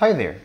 Hi there,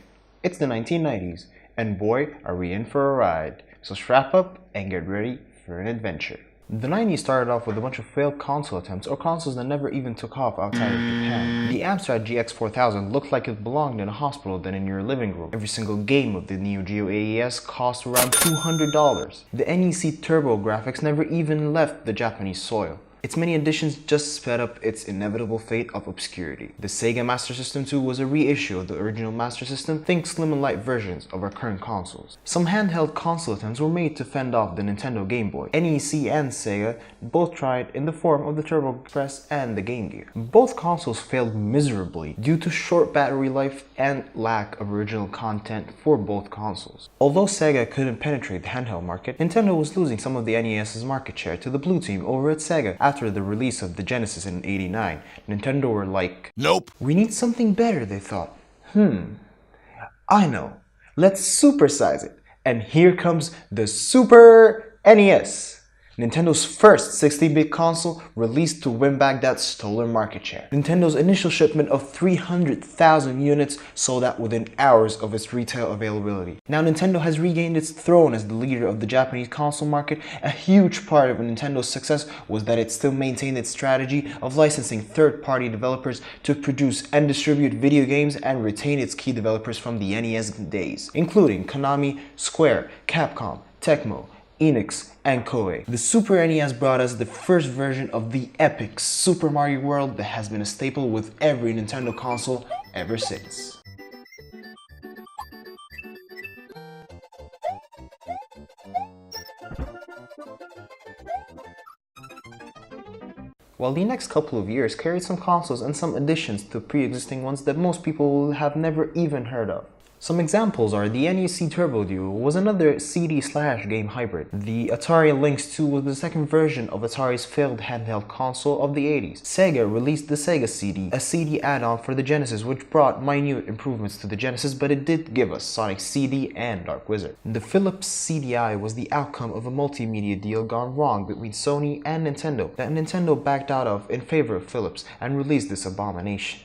it's the 1990s, and boy are we in for a ride, so strap up and get ready for an adventure. The 90s started off with a bunch of failed console attempts or consoles that never even took off outside of Japan. The Amstrad GX4000 looked like it belonged in a hospital than in your living room. Every single game of the Neo Geo AES cost around $200. The NEC Turbo graphics never even left the Japanese soil. Its many additions just sped up its inevitable fate of obscurity. The Sega Master System 2 was a reissue of the original Master System, think slim and light versions of our current consoles. Some handheld console attempts were made to fend off the Nintendo Game Boy. NEC and Sega both tried in the form of the Turbo Express and the Game Gear. Both consoles failed miserably due to short battery life and lack of original content for both consoles. Although Sega couldn't penetrate the handheld market, Nintendo was losing some of the NES's market share to the Blue Team over at Sega. After the release of the Genesis in '89, Nintendo were like, nope, we need something better, they thought. I know, let's supersize it. And here comes the Super NES. Nintendo's first 16-bit console released to win back that stolen market share. Nintendo's initial shipment of 300,000 units sold out within hours of its retail availability. Now Nintendo has regained its throne as the leader of the Japanese console market. A huge part of Nintendo's success was that it still maintained its strategy of licensing third-party developers to produce and distribute video games and retain its key developers from the NES days, including Konami, Square, Capcom, Tecmo, Enix, and Koei. The Super NES brought us the first version of the epic Super Mario World that has been a staple with every Nintendo console ever since. While the next couple of years carried some consoles and some additions to pre-existing ones that most people will have never even heard of. Some examples are the NEC Turbo Duo was another CD/game hybrid. The Atari Lynx 2 was the second version of Atari's failed handheld console of the 80s. Sega released the Sega CD, a CD add-on for the Genesis which brought minute improvements to the Genesis, but it did give us Sonic CD and Dark Wizard. The Philips CDI was the outcome of a multimedia deal gone wrong between Sony and Nintendo that Nintendo backed out of in favor of Philips and released this abomination.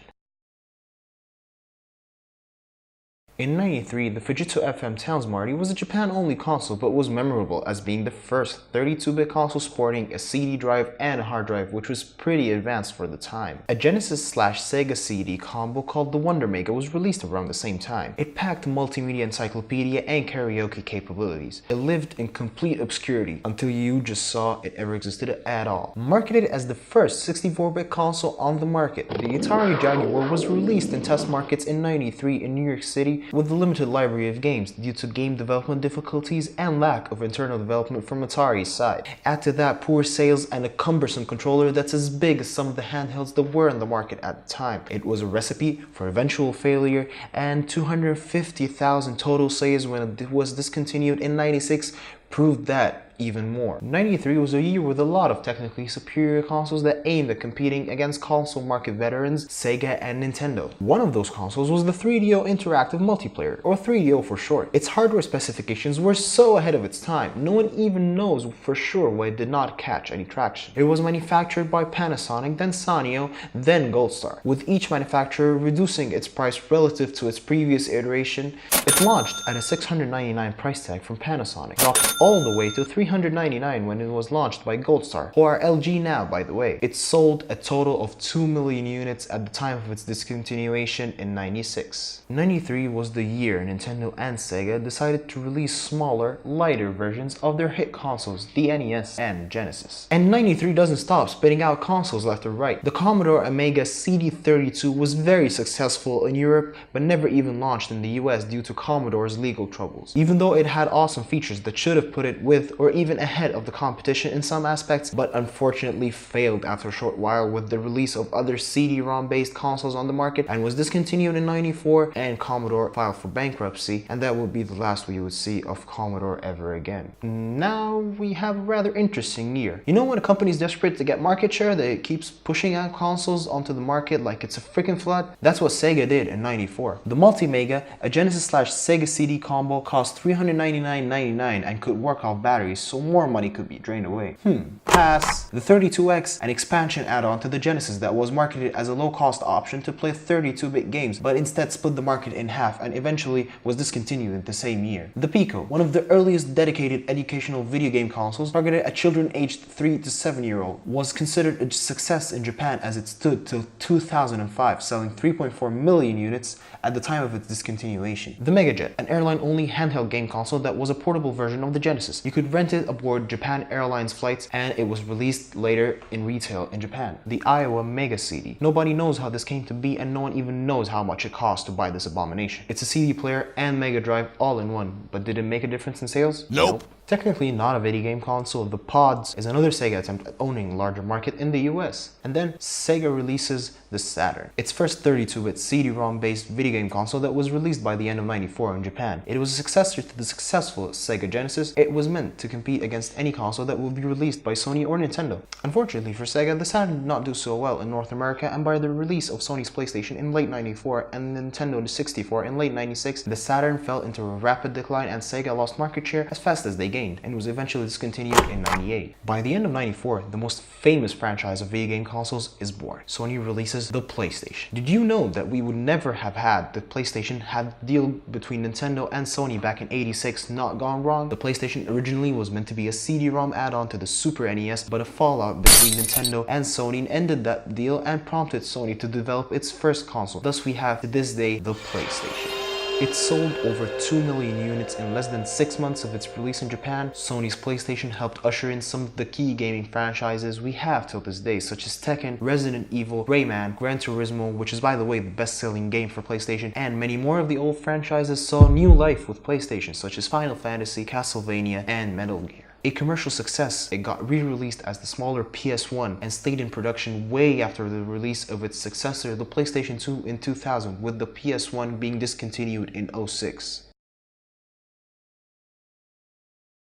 In '93, the Fujitsu FM Towns Marty was a Japan-only console but was memorable as being the first 32-bit console sporting a CD drive and a hard drive, which was pretty advanced for the time. A Genesis/Sega CD combo called the Wonder Mega was released around the same time. It packed multimedia encyclopedia and karaoke capabilities. It lived in complete obscurity until you just saw it ever existed at all. Marketed as the first 64-bit console on the market, the Atari Jaguar was released in test markets in '93 in New York City with a limited library of games due to game development difficulties and lack of internal development from Atari's side. Add to that poor sales and a cumbersome controller that's as big as some of the handhelds that were in the market at the time. It was a recipe for eventual failure, and 250,000 total sales when it was discontinued in '96 proved that even more. '93 was a year with a lot of technically superior consoles that aimed at competing against console market veterans Sega and Nintendo. One of those consoles was the 3DO Interactive Multiplayer, or 3DO for short. Its hardware specifications were so ahead of its time, no one even knows for sure why it did not catch any traction. It was manufactured by Panasonic, then Sanyo, then Goldstar, with each manufacturer reducing its price relative to its previous iteration. It launched at a $699 price tag from Panasonic, dropped all the way to $399 when it was launched by Goldstar, who are LG now by the way. It sold a total of 2 million units at the time of its discontinuation in '96. '93 was the year Nintendo and Sega decided to release smaller, lighter versions of their hit consoles, the NES and Genesis. And '93 doesn't stop spitting out consoles left or right. The Commodore Amiga CD32 was very successful in Europe, but never even launched in the US due to Commodore's legal troubles. Even though it had awesome features that should have put it with or even ahead of the competition in some aspects, but unfortunately failed after a short while with the release of other CD-ROM based consoles on the market, and was discontinued in '94, and Commodore filed for bankruptcy, and that would be the last we would see of Commodore ever again. Now we have a rather interesting year. You know when a company is desperate to get market share, that it keeps pushing out consoles onto the market like it's a freaking flood? That's what Sega did in '94. The Multi-Mega, a Genesis/Sega CD combo, cost $399.99 and could work off batteries so more money could be drained away. Pass. The 32X, an expansion add-on to the Genesis that was marketed as a low-cost option to play 32-bit games, but instead split the market in half and eventually was discontinued in the same year. The Pico, one of the earliest dedicated educational video game consoles targeted at children aged 3 to 7-year-old, was considered a success in Japan as it stood till 2005, selling 3.4 million units at the time of its discontinuation. The Megajet, an airline-only handheld game console that was a portable version of the Genesis. You could rent it aboard Japan Airlines flights, and it was released later in retail in Japan. The Iowa Mega CD. Nobody knows how this came to be, and no one even knows how much it cost to buy this abomination. It's a CD player and Mega Drive all in one, but did it make a difference in sales? Nope. Technically not a video game console, the Pods is another Sega attempt at owning a larger market in the US. And then Sega releases the Saturn, its first 32-bit CD-ROM based video game console that was released by the end of '94 in Japan. It was a successor to the successful Sega Genesis. It was meant to compete against any console that would be released by Sony or Nintendo. Unfortunately for Sega, the Saturn did not do so well in North America, and by the release of Sony's PlayStation in late '94 and Nintendo 64 in late '96, the Saturn fell into a rapid decline and Sega lost market share as fast as they gained, and was eventually discontinued in '98. By the end of '94, the most famous franchise of video game consoles is born. Sony releases the PlayStation. Did you know that we would never have had the PlayStation had the deal between Nintendo and Sony back in '86 not gone wrong? The PlayStation originally was meant to be a CD-ROM add-on to the Super NES, but a fallout between Nintendo and Sony ended that deal and prompted Sony to develop its first console. Thus we have to this day the PlayStation. It sold over 2 million units in less than 6 months of its release in Japan. Sony's PlayStation helped usher in some of the key gaming franchises we have till this day, such as Tekken, Resident Evil, Rayman, Gran Turismo, which is by the way the best-selling game for PlayStation, and many more of the old franchises saw new life with PlayStation, such as Final Fantasy, Castlevania, and Metal Gear. A commercial success, it got re-released as the smaller PS1 and stayed in production way after the release of its successor, the PlayStation 2 in 2000, with the PS1 being discontinued in '06.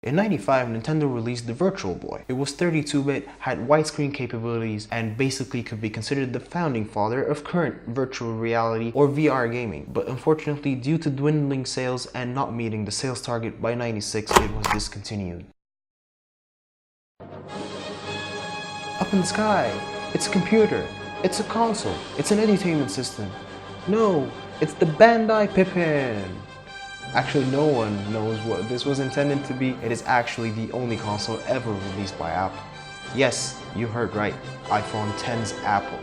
In '95, Nintendo released the Virtual Boy. It was 32-bit, had widescreen capabilities, and basically could be considered the founding father of current virtual reality or VR gaming. But unfortunately, due to dwindling sales and not meeting the sales target by '96, it was discontinued. Up in the sky, it's a computer, it's a console, it's an entertainment system. No, it's the Bandai Pippin. Actually, no one knows what this was intended to be. It is actually the only console ever released by Apple. Yes, you heard right, iPhone X's Apple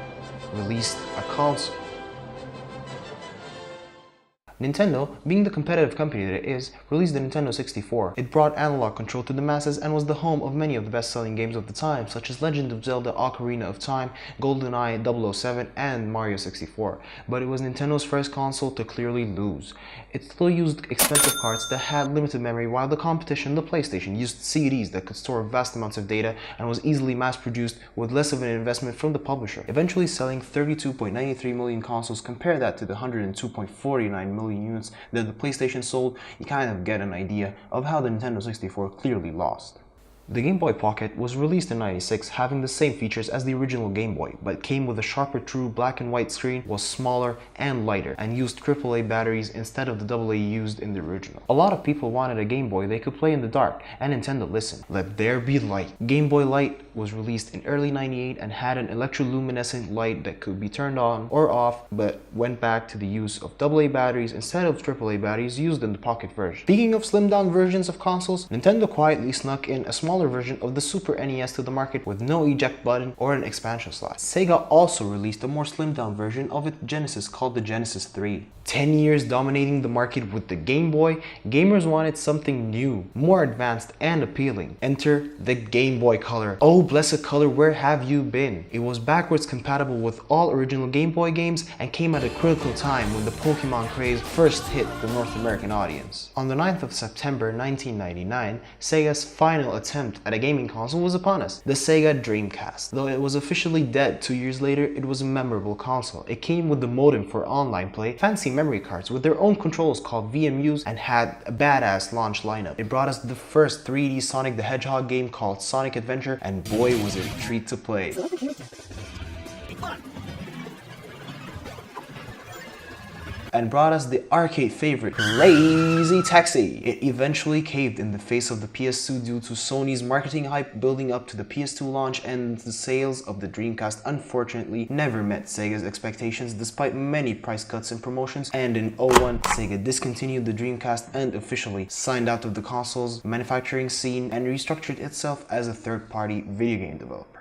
released a console. Nintendo, being the competitive company that it is, released the Nintendo 64. It brought analog control to the masses and was the home of many of the best-selling games of the time, such as Legend of Zelda: Ocarina of Time, GoldenEye 007, and Mario 64. But it was Nintendo's first console to clearly lose. It still used expensive cards that had limited memory, while the competition, the PlayStation, used CDs that could store vast amounts of data and was easily mass-produced with less of an investment from the publisher, eventually selling 32.93 million consoles. Compare that to the 102.49 million units that the PlayStation sold, you kind of get an idea of how the Nintendo 64 clearly lost. The Game Boy Pocket was released in '96, having the same features as the original Game Boy, but came with a sharper true black and white screen, was smaller and lighter, and used AAA batteries instead of the AA used in the original. A lot of people wanted a Game Boy they could play in the dark, and Nintendo listened. Let there be light. Game Boy Light was released in early '98 and had an electroluminescent light that could be turned on or off, but went back to the use of AA batteries instead of AAA batteries used in the Pocket version. Speaking of slimmed down versions of consoles, Nintendo quietly snuck in a smaller version of the Super NES to the market with no eject button or an expansion slot. Sega also released a more slimmed down version of its Genesis called the Genesis 3. 10 years dominating the market with the Game Boy, gamers wanted something new, more advanced and appealing. Enter the Game Boy Color. Oh blessed color, where have you been? It was backwards compatible with all original Game Boy games and came at a critical time when the Pokemon craze first hit the North American audience. On the 9th of September 1999, Sega's final attempt at a gaming console was upon us, the Sega Dreamcast. Though it was officially dead 2 years later, it was a memorable console. It came with the modem for online play, fancy memory cards with their own controls called VMUs, and had a badass launch lineup. It brought us the first 3D Sonic the Hedgehog game called Sonic Adventure, and boy was it a treat to play. and brought us the arcade favorite, Crazy Taxi. It eventually caved in the face of the PS2 due to Sony's marketing hype building up to the PS2 launch, and the sales of the Dreamcast unfortunately never met Sega's expectations despite many price cuts and promotions, and in 2001 Sega discontinued the Dreamcast and officially signed out of the console's manufacturing scene and restructured itself as a third-party video game developer.